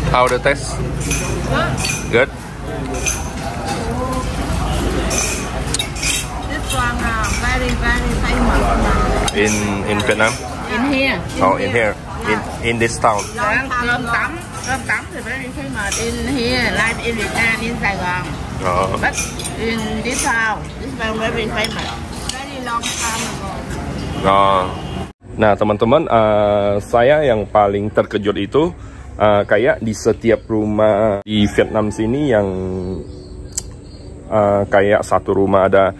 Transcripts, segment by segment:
How the taste? Good. This one very famous In Vietnam? in here. Oh, in here. In this town. Cơm tấm thì very famous in here, like in Vietnam, in Saigon. But in this town, this one very famous. Very long time ago. Nah teman-teman, saya yang paling terkejut itu kayak di setiap rumah di Vietnam sini yang kayak satu rumah ada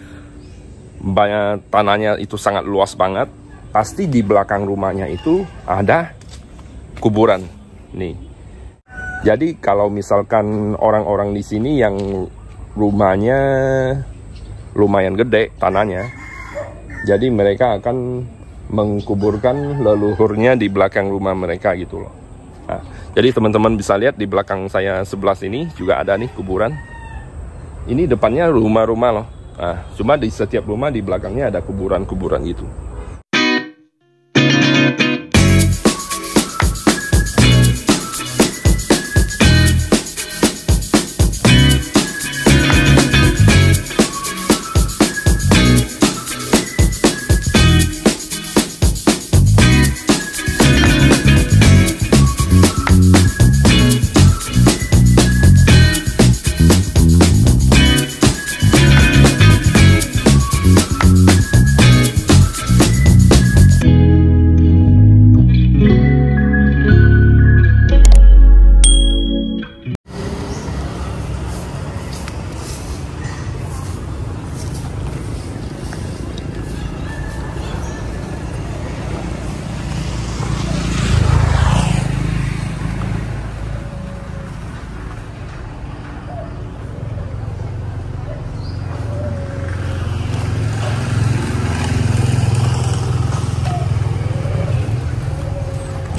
banyak tanahnya itu sangat luas banget, pasti di belakang rumahnya itu ada kuburan nih. Jadi kalau misalkan orang-orang di sini yang rumahnya lumayan gede tanahnya, jadi mereka akan mengkuburkan leluhurnya di belakang rumah mereka gitu loh. Nah, jadi teman-teman bisa lihat di belakang saya sebelah sini juga ada nih kuburan. Ini depannya rumah-rumah loh. Nah, cuma di setiap rumah di belakangnya ada kuburan-kuburan gitu.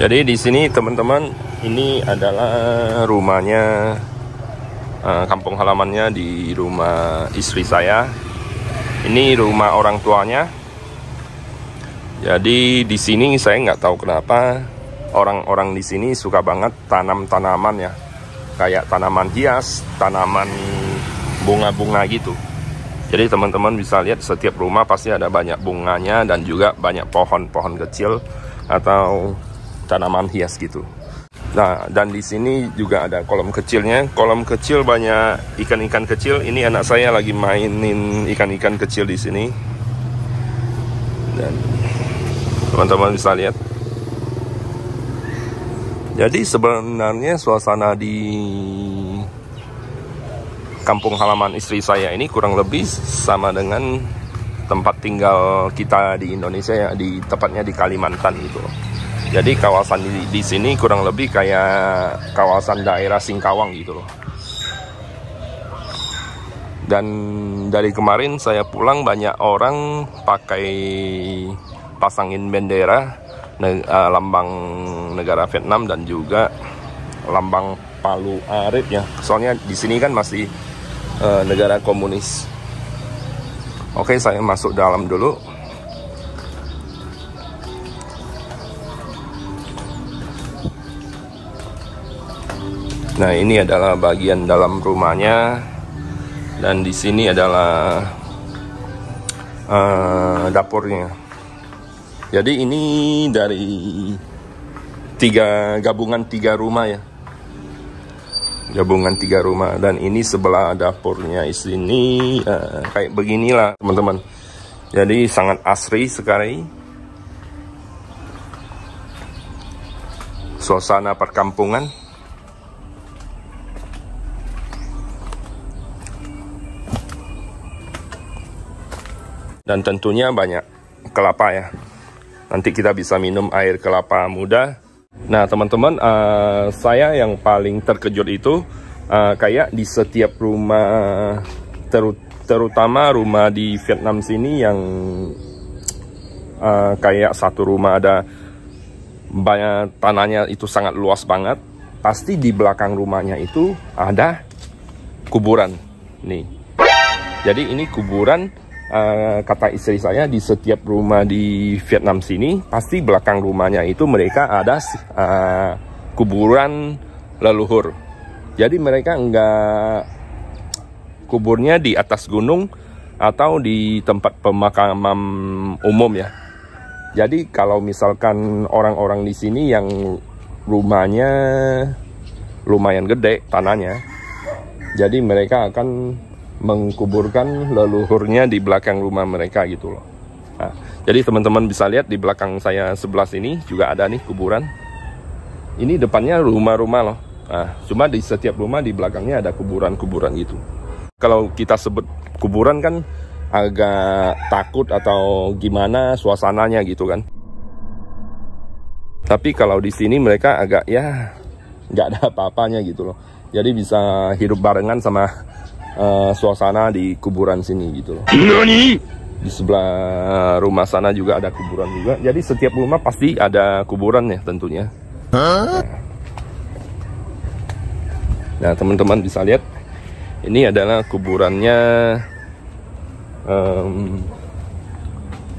Jadi di sini teman-teman, ini adalah rumahnya, kampung halamannya di rumah istri saya. Ini rumah orang tuanya. Jadi di sini saya nggak tahu kenapa orang-orang di sini suka banget tanam tanaman ya, kayak tanaman hias, tanaman bunga-bunga gitu. Jadi teman-teman bisa lihat setiap rumah pasti ada banyak bunganya dan juga banyak pohon-pohon kecil atau tanaman hias gitu. Nah, dan di sini juga ada kolam kecilnya. Kolam kecil banyak ikan-ikan kecil. Ini anak saya lagi mainin ikan-ikan kecil di sini. Dan teman-teman bisa lihat. Jadi sebenarnya suasana di kampung halaman istri saya ini kurang lebih sama dengan tempat tinggal kita di Indonesia ya, tepatnya di Kalimantan gitu. Jadi kawasan di sini kurang lebih kayak kawasan daerah Singkawang gitu loh. Dan dari kemarin saya pulang banyak orang pakai pasangin bendera lambang negara Vietnam dan juga lambang Palu Arit ya. Soalnya di sini kan masih negara komunis. Oke, saya masuk dalam dulu. Nah, ini adalah bagian dalam rumahnya, dan di sini adalah dapurnya. Jadi ini dari gabungan tiga rumah ya, gabungan tiga rumah, dan ini sebelah dapurnya di sini kayak beginilah teman-teman. Jadi sangat asri sekali, suasana perkampungan. Dan tentunya banyak kelapa ya. Nanti kita bisa minum air kelapa muda. Nah teman-teman, saya yang paling terkejut itu kayak di setiap rumah, terutama rumah di Vietnam sini yang kayak satu rumah ada banyak tanahnya itu sangat luas banget, pasti di belakang rumahnya itu ada kuburan nih. Jadi ini kuburan, kata istri saya, di setiap rumah di Vietnam sini pasti belakang rumahnya itu mereka ada kuburan leluhur. Jadi mereka enggak kuburnya di atas gunung atau di tempat pemakaman umum ya. Jadi kalau misalkan orang-orang di sini yang rumahnya lumayan gede tanahnya, jadi mereka akan mengkuburkan leluhurnya di belakang rumah mereka gitu loh. Nah, jadi teman-teman bisa lihat di belakang saya sebelah sini juga ada nih kuburan. Ini depannya rumah-rumah loh. Nah, cuma di setiap rumah di belakangnya ada kuburan-kuburan gitu. Kalau kita sebut kuburan kan agak takut atau gimana suasananya gitu kan. Tapi kalau di sini mereka agak ya nggak ada apa-apanya gitu loh. Jadi bisa hidup barengan sama suasana di kuburan sini gitu loh. Nani? Di sebelah rumah sana juga ada kuburan juga. Jadi setiap rumah pasti ada kuburan ya tentunya. Nah teman-teman bisa lihat, ini adalah kuburannya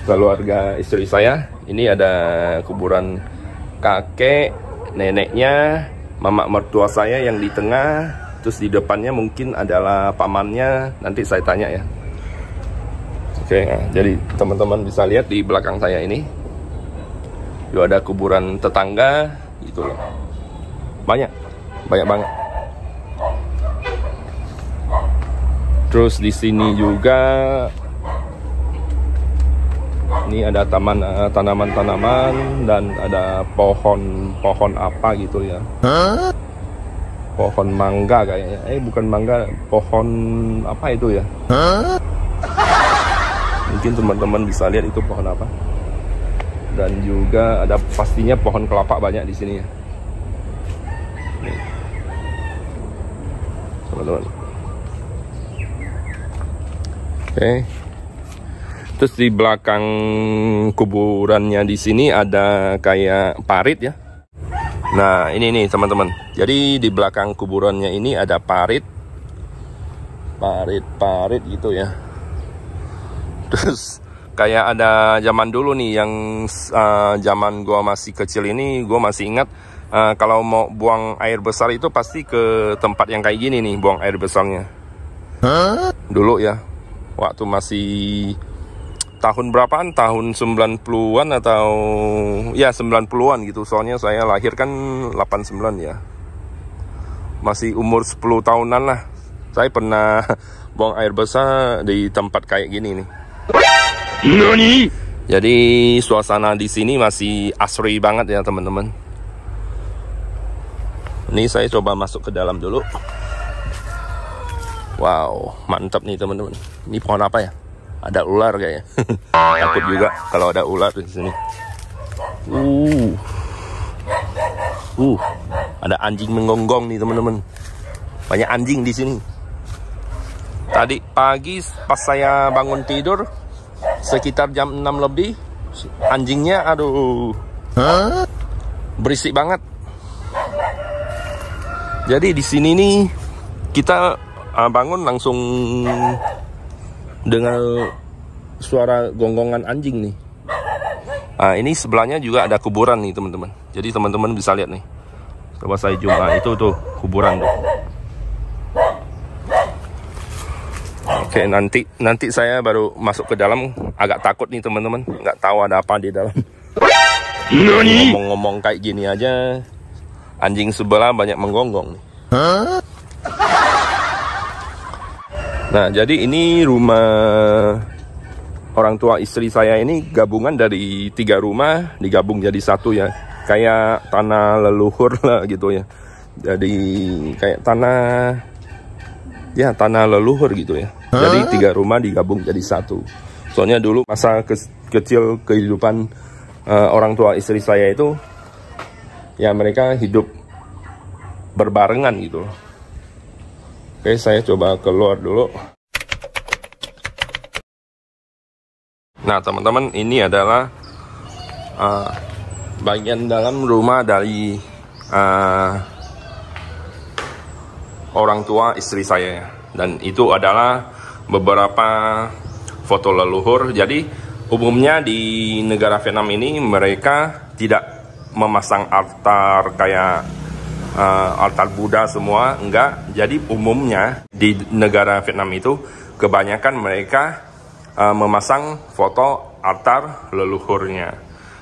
keluarga istri saya. Ini ada kuburan kakek, neneknya, mama mertua saya yang di tengah. Terus di depannya mungkin adalah pamannya. Nanti saya tanya ya. Oke, nah, jadi teman-teman bisa lihat di belakang saya ini juga ada kuburan tetangga gitu loh. Banyak banget. Terus di sini juga ini ada tanaman-tanaman dan ada pohon apa gitu ya. Pohon mangga kayaknya. Bukan mangga, pohon apa itu ya? Mungkin teman-teman bisa lihat itu pohon apa. Dan juga ada pastinya pohon kelapa banyak di sini ya. Nih. Teman-teman. Oke. Terus di belakang kuburannya di sini ada kayak parit ya. Nah, ini nih teman-teman. Jadi di belakang kuburannya ini ada parit gitu ya. Terus kayak ada zaman dulu nih yang zaman gua masih kecil ini, gua masih ingat kalau mau buang air besar itu pasti ke tempat yang kayak gini nih, buang air besarnya. Dulu ya. Waktu masih tahun berapaan? Tahun 90-an atau ya 90-an gitu. Soalnya saya lahir kan 89 ya. Masih umur 10 tahunan lah. Saya pernah buang air besar di tempat kayak gini nih. Nani? Jadi suasana di sini masih asri banget ya teman-teman. Ini saya coba masuk ke dalam dulu. Wow, mantap nih teman-teman. Ini pohon apa ya? Ada ular kayaknya. Takut juga kalau ada ular di sini. Ada anjing menggonggong nih teman-teman. Banyak anjing di sini. Tadi pagi pas saya bangun tidur sekitar jam 6 lebih, anjingnya aduh berisik banget. Jadi di sini nih kita bangun langsung dengar suara gonggongan anjing nih. Nah, ini sebelahnya juga ada kuburan nih teman-teman. Jadi teman-teman bisa lihat nih. Coba saya zoom, itu tuh kuburan tuh. Oke, nanti saya baru masuk ke dalam. Agak takut nih teman-teman. Nggak tahu ada apa di dalam. Ngomong-ngomong kayak gini aja, anjing sebelah banyak menggonggong nih. Nah, jadi ini rumah orang tua istri saya ini gabungan dari 3 rumah digabung jadi satu ya. Kayak tanah leluhur lah gitu ya. Jadi kayak tanah leluhur gitu ya. Jadi 3 rumah digabung jadi satu. Soalnya dulu masa kecil kehidupan orang tua istri saya itu ya mereka hidup berbarengan gitu. Oke, saya coba keluar dulu. Nah, teman-teman, ini adalah bagian dalam rumah dari orang tua istri saya. Dan itu adalah beberapa foto leluhur. Jadi, umumnya di negara Vietnam ini mereka tidak memasang altar kayak altar Buddha semua, enggak. Jadi umumnya di negara Vietnam itu kebanyakan mereka memasang foto altar leluhurnya,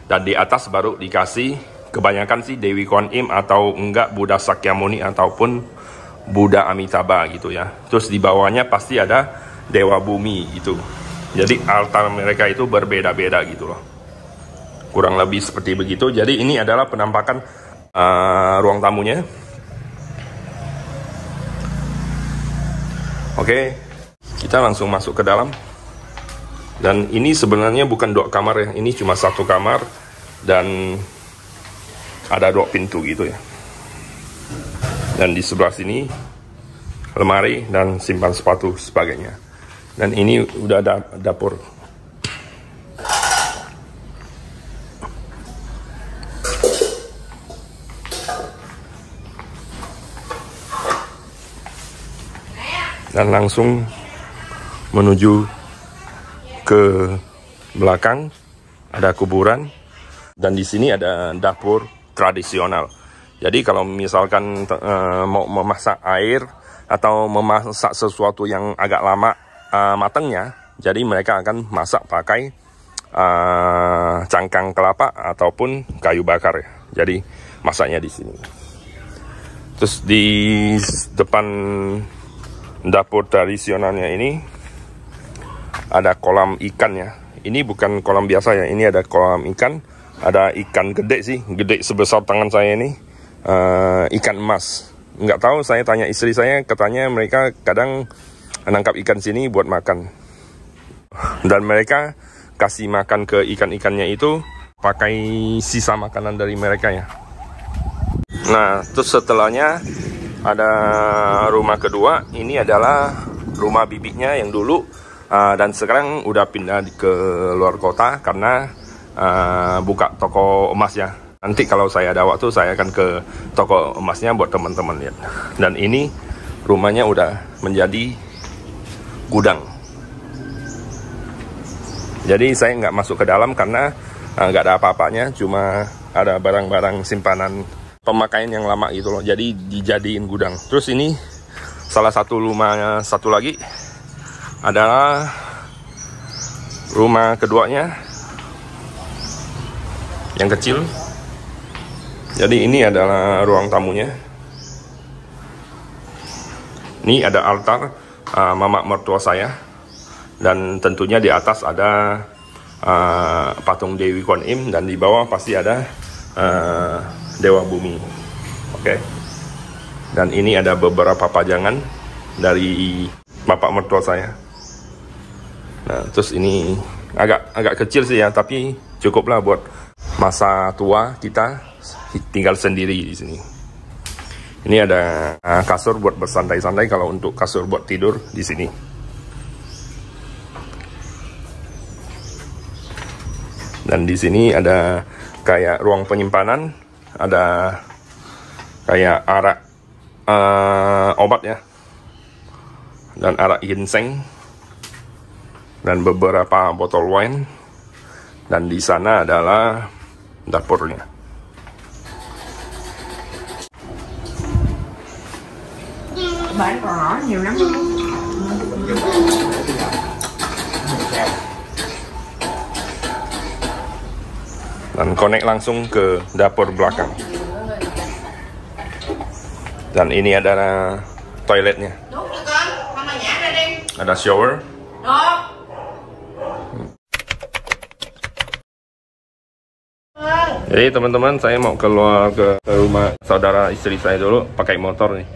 dan di atas baru dikasih kebanyakan sih Dewi Kuan Im atau enggak Buddha Sakyamuni ataupun Buddha Amitabha gitu ya. Terus di bawahnya pasti ada Dewa Bumi gitu. Jadi altar mereka itu berbeda-beda gitu loh. Kurang lebih seperti begitu. Jadi ini adalah penampakan ruang tamunya. Oke, kita langsung masuk ke dalam. Dan ini sebenarnya bukan 2 kamar ya, ini cuma 1 kamar dan ada 2 pintu gitu ya. Dan di sebelah sini lemari dan simpan sepatu sebagainya. Dan ini udah ada dapur. Dan langsung menuju ke belakang ada kuburan, dan di sini ada dapur tradisional. Jadi kalau misalkan mau memasak air atau memasak sesuatu yang agak lama matangnya, jadi mereka akan masak pakai cangkang kelapa ataupun kayu bakar ya. Jadi masaknya di sini. Terus di depan dapur tradisionalnya ini ada kolam ikan ya. Ini bukan kolam biasa ya, ini ada kolam ikan. Ada ikan gede sih, gede sebesar tangan saya ini, ikan emas. Nggak tahu, saya tanya istri saya, katanya mereka kadang nangkap ikan sini buat makan. Dan mereka kasih makan ke ikan-ikannya itu pakai sisa makanan dari mereka ya. Nah, terus setelahnya ada rumah kedua. Ini adalah rumah bibinya yang dulu, dan sekarang udah pindah ke luar kota karena buka toko emas ya. Nanti kalau saya ada waktu saya akan ke toko emasnya buat teman-teman lihat. Dan ini rumahnya udah menjadi gudang. Jadi saya nggak masuk ke dalam karena nggak ada apa-apanya, cuma ada barang-barang simpanan pemakaian yang lama gitu loh. Jadi dijadiin gudang. Terus ini salah satu rumahnya, satu lagi adalah rumah keduanya yang kecil. Jadi ini adalah ruang tamunya. Ini ada altar mama mertua saya, dan tentunya di atas ada patung Dewi Kuan Im, dan di bawah pasti ada Dewa Bumi. Oke. Dan ini ada beberapa pajangan dari bapak mertua saya. Nah, terus ini agak kecil sih ya, tapi cukuplah buat masa tua kita tinggal sendiri di sini. Ini ada kasur buat bersantai-santai, kalau untuk kasur buat tidur di sini. Dan di sini ada kayak ruang penyimpanan, ada kayak arak obat ya, dan arak ginseng, dan beberapa botol wine. Dan di sana adalah dapurnya. Bạn còn nói nhiều lắm. Dan connect langsung ke dapur belakang. Dan ini adalah toiletnya. Ada shower. Jadi teman-teman, saya mau keluar ke rumah saudara istri saya dulu pakai motor nih.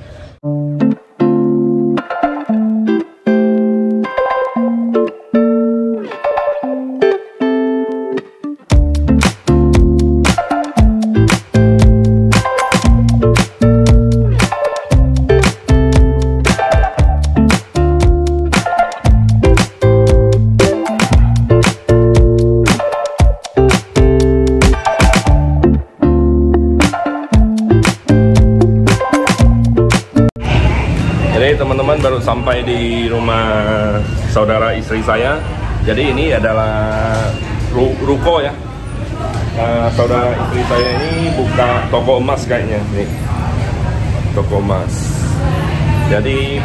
Teman-teman, baru sampai di rumah saudara istri saya. Jadi ini adalah ruko ya. Saudara istri saya ini buka toko emas kayaknya nih. toko emas. Jadi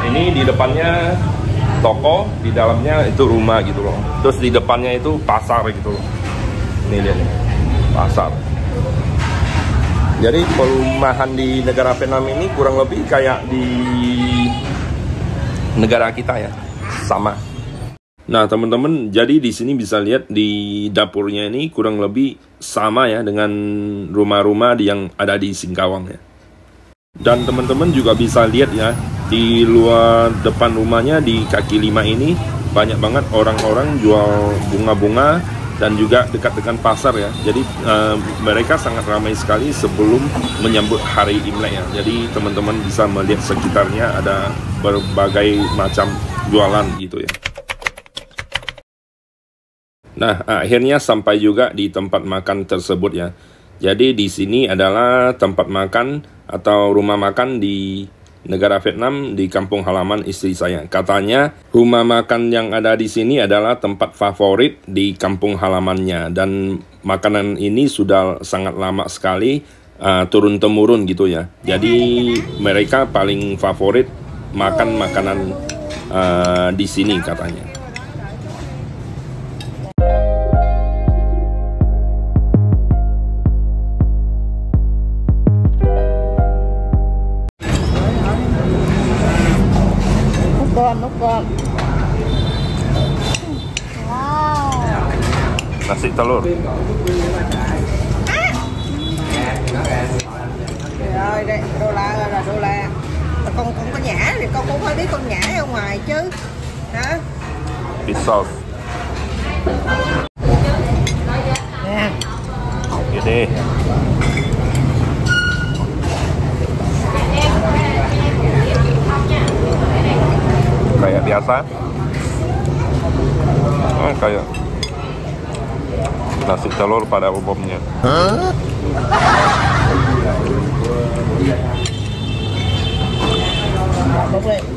ini di depannya toko, di dalamnya itu rumah gitu loh. Terus di depannya itu pasar gitu loh. Ini lihat nih, pasar. Jadi perumahan di negara Vietnam ini kurang lebih kayak di negara kita ya, sama. Nah teman-teman, jadi di sini bisa lihat di dapurnya ini kurang lebih sama ya dengan rumah-rumah yang ada di Singkawang ya. Dan teman-teman juga bisa lihat ya, di luar depan rumahnya di kaki 5 ini banyak banget orang-orang jual bunga-bunga dan juga dekat dengan pasar ya. Jadi mereka sangat ramai sekali sebelum menyambut hari Imlek ya. Jadi teman-teman bisa melihat sekitarnya ada berbagai macam jualan gitu ya. Nah, akhirnya sampai juga di tempat makan tersebut ya. Jadi di sini adalah tempat makan atau rumah makan di negara Vietnam di kampung halaman istri saya. Katanya rumah makan yang ada di sini adalah tempat favorit di kampung halamannya, dan makanan ini sudah sangat lama sekali turun temurun gitu ya. Jadi mereka paling favorit makan makanan di sini katanya. Wow. Nasi telur. Trời ơi, đây, đô la là đô la. Con có nhả thì con cũng phải biết con nhả ở ngoài chứ. Đó. Fish sauce. Nè. Gede. Kayak biasa. Kayak nasi telur pada umumnya.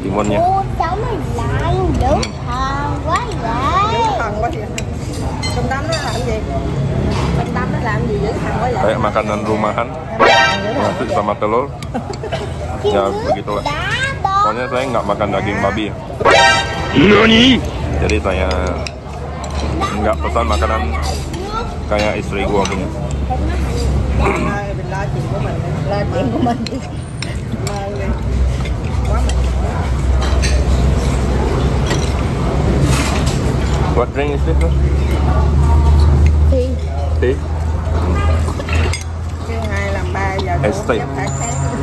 Timunnya. Cháu mày lại dữ thần quá vậy. Dữ thần quá vậy. Trung tâm nó làm gì? Trung tâm nó làm gì dữ thần quá vậy? Kayak makanan rumahan. Nasi sama telur. Ya begitulah. Pokoknya saya nggak makan daging babi. Nani? Jadi saya nggak pesan makanan kayak istri gua punya. Mình lo chuyện của mình, lo chuyện của mình. Quá mình. What drink is this? Tea. Tea. Cái 2 làm 3 giờ. Tea.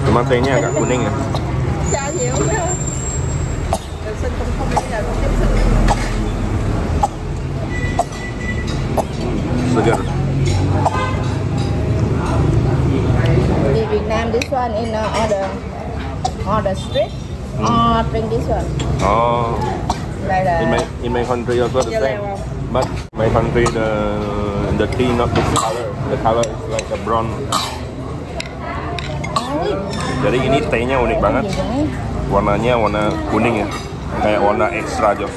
Cuma tehnya agak kuning ya. Chả nhiều nữa. Xin không biết là con tiếp xin. Segar. In Vietnam, this one in on the street, or drink this one. Oh. Like In my country also the same. But my country the tea not this color. The color is like a brown. Jadi ini tehnya unik banget. Warnanya warna kuning ya. Kayak warna extra jos.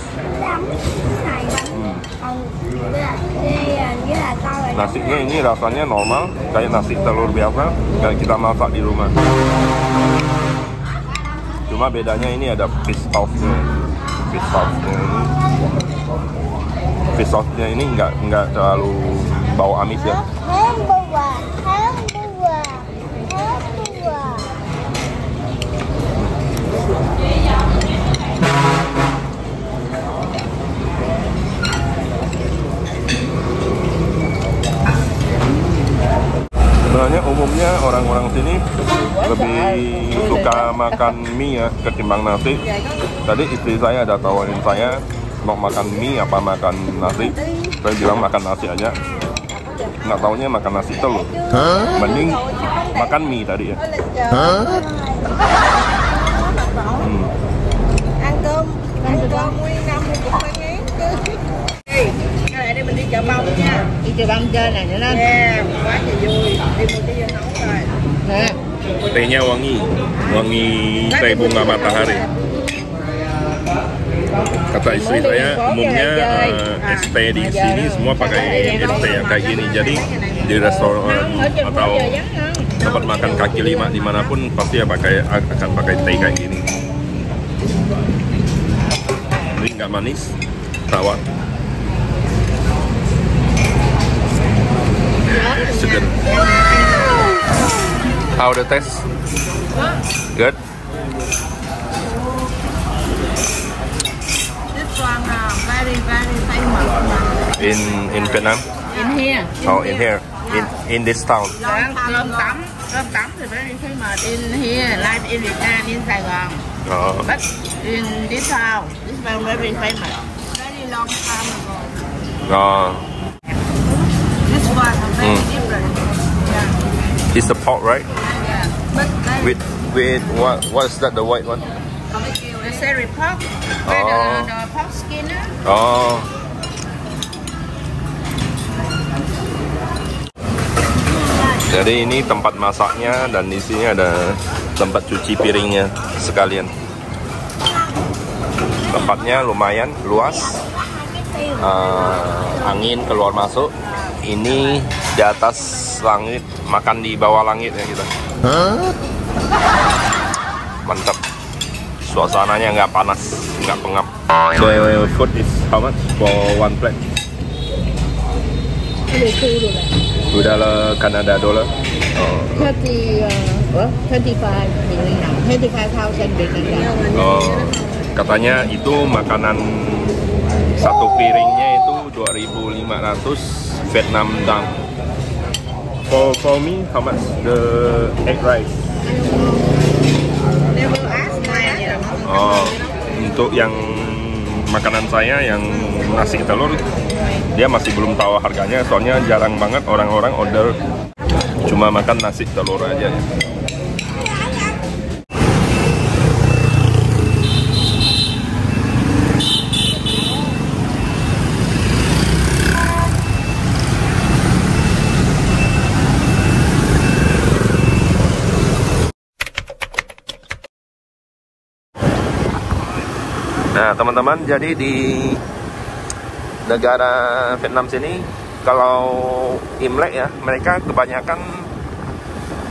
Nasinya ini rasanya normal, kayak nasi telur biasa yang kita masak di rumah. Cuma bedanya ini ada fish sauce-nya. Fish sauce-nya ini, fish sauce-nya ini nggak terlalu bau amis ya. Sebenarnya umumnya orang-orang sini lebih suka makan mie ya ketimbang nasi. Tadi istri saya ada tawarin saya mau makan mie apa makan nasi. Saya bilang makan nasi aja. Nggak taunya makan nasi telur. Mending makan mie tadi ya. Ăn cơm nguyên năm cũng phải ngán cơ. Cái này đây mình đi chợ bông nha. Đi chợ bông chơi này nữa đó. Yeah, quá trời vui. Đi mua cái dưa nấu rồi. Nè. Tehnya wangi teh bunga matahari. Kata istri saya umumnya ST di sini semua pakai ST yang kayak gini. Jadi di restoran atau tempat makan kaki lima dimanapun pasti ya akan pakai teh kayak gini. Ini nggak manis, tawar. Segar. How the taste? Good. This one very famous. In Vietnam? In here. Oh, in here. In this town. Cơm tấm thì very famous in here, like in Việt Nam, in Sài Gòn. Oh. But in this town, this one very famous. Very long time ago. Oh. This one very different. Yeah. It's the pork, right? Yeah. But With what's that? The white one? the sherry pork, the pork skin. Oh. Jadi ini tempat masaknya dan di sini ada tempat cuci piringnya sekalian. Tempatnya lumayan luas, angin keluar masuk. Ini di atas langit, makan di bawah langit ya kita. Mantap. Suasananya nggak panas, nggak pengap. The food is how much for one plate? Udah lah Canada dollar. Oh. 25,000 Vietnam. Oh, katanya itu makanan satu piringnya itu 2.500 Vietnam dong. For me, how much the egg rice? Never ask my. Oh, untuk yang makanan saya yang nasi telur, dia masih belum tahu harganya, soalnya jarang banget orang-orang order cuma makan nasi telur aja ya. Nah teman-teman, jadi di negara Vietnam sini kalau Imlek ya, mereka kebanyakan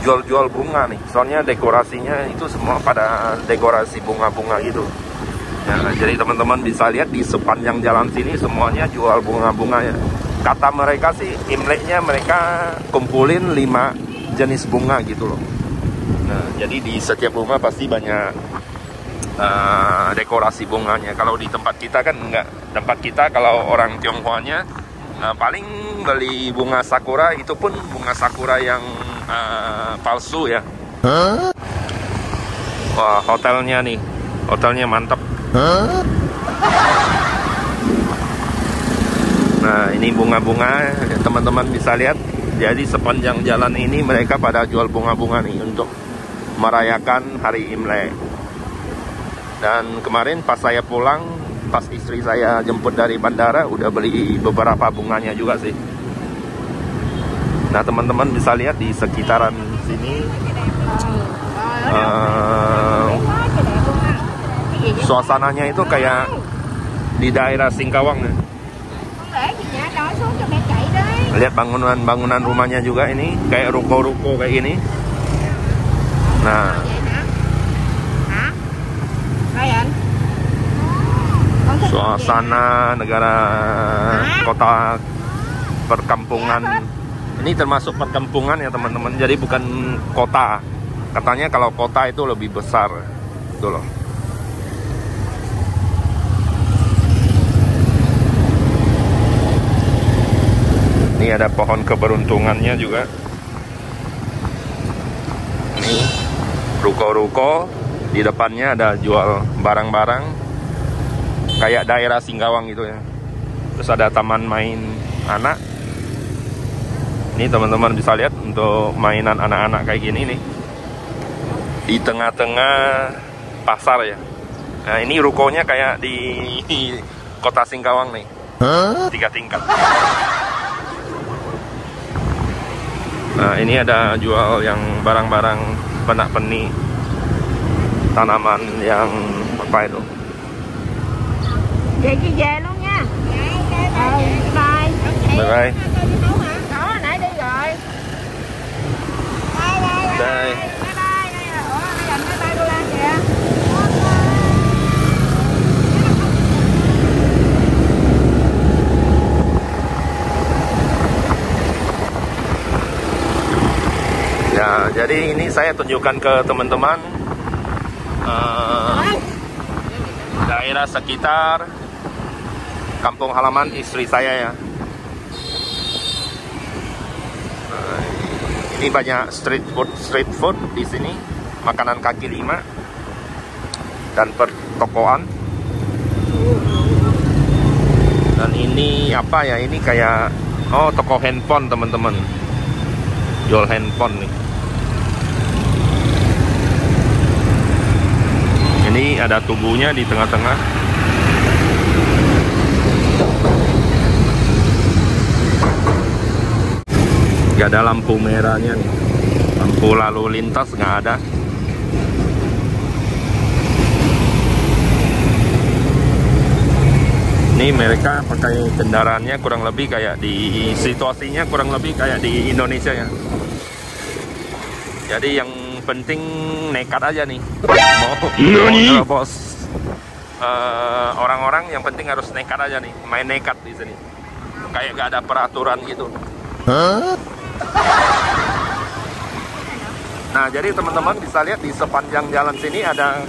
jual-jual bunga nih. Soalnya dekorasinya itu semua pada dekorasi bunga-bunga gitu. Nah, jadi teman-teman bisa lihat di sepanjang jalan sini semuanya jual bunga-bunga ya. Kata mereka sih Imleknya mereka kumpulin 5 jenis bunga gitu loh. Nah, jadi di setiap rumah pasti banyak dekorasi bunganya. Kalau di tempat kita kan enggak. Tempat kita kalau orang Tionghoanya paling beli bunga sakura, itu pun bunga sakura yang palsu ya. Wah, hotelnya nih, hotelnya mantap. Nah, ini bunga-bunga, teman-teman bisa lihat. Jadi sepanjang jalan ini mereka pada jual bunga-bunga nih untuk merayakan hari Imlek. Dan kemarin pas saya pulang, pas istri saya jemput dari bandara, udah beli beberapa bunganya juga sih. Nah teman-teman bisa lihat di sekitaran sini suasananya itu kayak di daerah Singkawang nih. Lihat bangunan-bangunan rumahnya juga ini, kayak ruko-ruko kayak gini. Nah suasana negara kota perkampungan ini termasuk perkampungan ya teman-teman, jadi bukan kota. Katanya kalau kota itu lebih besar itu loh. Ini ada pohon keberuntungannya juga. Ini ruko-ruko, di depannya ada jual barang-barang kayak daerah Singkawang gitu ya. Terus ada taman main anak. Ini teman-teman bisa lihat untuk mainan anak-anak kayak gini nih. Di tengah-tengah pasar ya. Nah ini rukonya kayak di kota Singkawang nih. 3 tingkat. Nah ini ada jual yang barang-barang pernak-pernik, tanaman yang apa itu. Vậy chị về luôn nha. Bye. Bye bye. Đó, nãy đi rồi. Bye bye. Đây. Ya, jadi ini saya tunjukkan ke teman-teman daerah sekitar kampung halaman istri saya ya. Ini banyak street food di sini, makanan kaki lima dan pertokoan. Dan ini apa ya? Ini kayak toko handphone teman-teman, jual handphone nih. Ini ada tubuhnya di tengah-tengah. Gak ada lampu merahnya nih, lampu lalu lintas nggak ada. Ini mereka pakai kendaraannya kurang lebih kayak di situasinya kurang lebih kayak di Indonesia ya. Jadi yang penting nekat aja nih, mau bos orang-orang yang penting harus nekat aja nih, main nekat di sini. Kayak gak ada peraturan gitu. Nah, jadi teman-teman bisa lihat di sepanjang jalan sini ada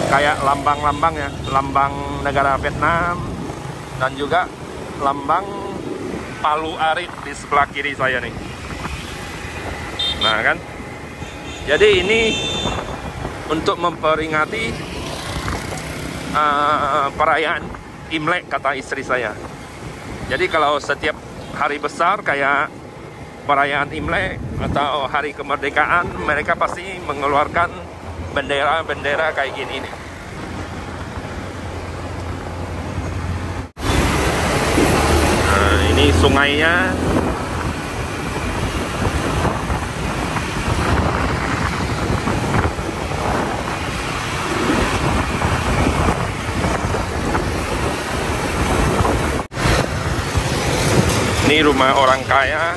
kayak lambang-lambang ya, lambang negara Vietnam dan juga lambang Palu Arit di sebelah kiri saya nih. Nah kan, jadi ini untuk memperingati perayaan Imlek kata istri saya. Jadi kalau setiap hari besar kayak perayaan Imlek atau hari kemerdekaan, mereka pasti mengeluarkan bendera-bendera kayak gini nih. Nah, ini sungainya. Ini rumah orang kaya.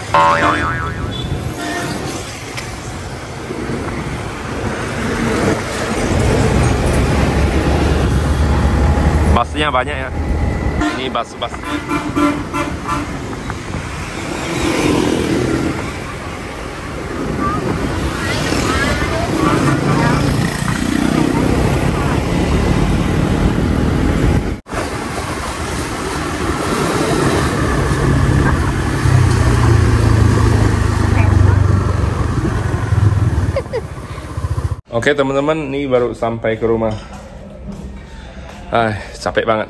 Busnya banyak ya. Ini bus-bus. Oke teman-teman, ini baru sampai ke rumah. Capek banget.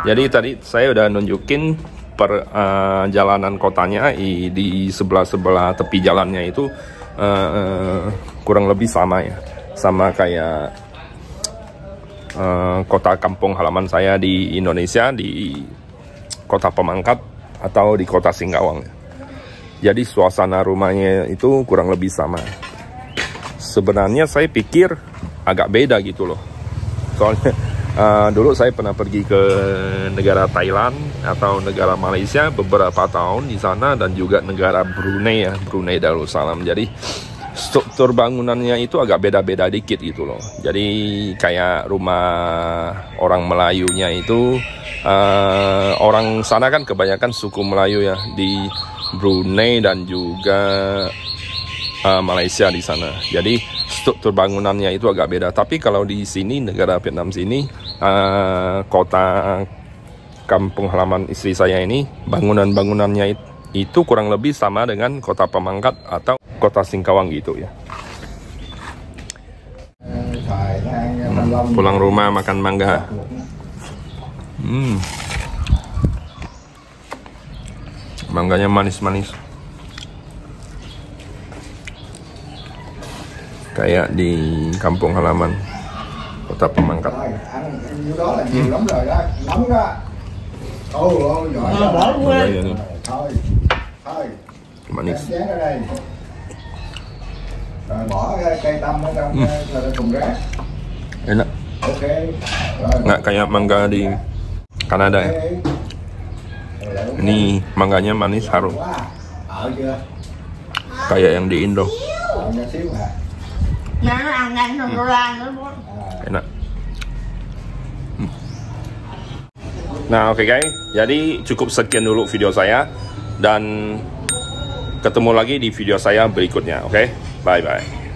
Jadi tadi saya udah nunjukin perjalanan kotanya di sebelah-sebelah tepi jalannya itu kurang lebih sama ya, sama kayak kota kampung halaman saya di Indonesia, di kota Pemangkat atau di kota Singkawang. Jadi suasana rumahnya itu kurang lebih sama. Sebenarnya saya pikir agak beda gitu loh. Soalnya dulu saya pernah pergi ke negara Thailand atau negara Malaysia beberapa tahun di sana, dan juga negara Brunei ya, Brunei Darussalam. Jadi struktur bangunannya itu agak beda-beda dikit gitu loh. Jadi kayak rumah orang Melayunya itu orang sana kan kebanyakan suku Melayu ya di Brunei dan juga Malaysia di sana. Jadi struktur bangunannya itu agak beda. Tapi kalau di sini negara Vietnam sini, kota kampung halaman istri saya ini, bangunan-bangunannya itu kurang lebih sama dengan kota Pemangkat atau kota Singkawang gitu ya. Pulang rumah makan mangga. Mangganya manis-manis. Kayak di kampung halaman kota Pemangkat. Manis. Enak. Nggak kayak mangga di Kanada ya. Ini mangganya manis, harum. Kayak yang di Indo. Nó ăn nhanh hơn đô la nữa bố. Enak. Nah, oke guys. Jadi cukup sekian dulu video saya dan ketemu lagi di video saya berikutnya. Oke? Bye bye.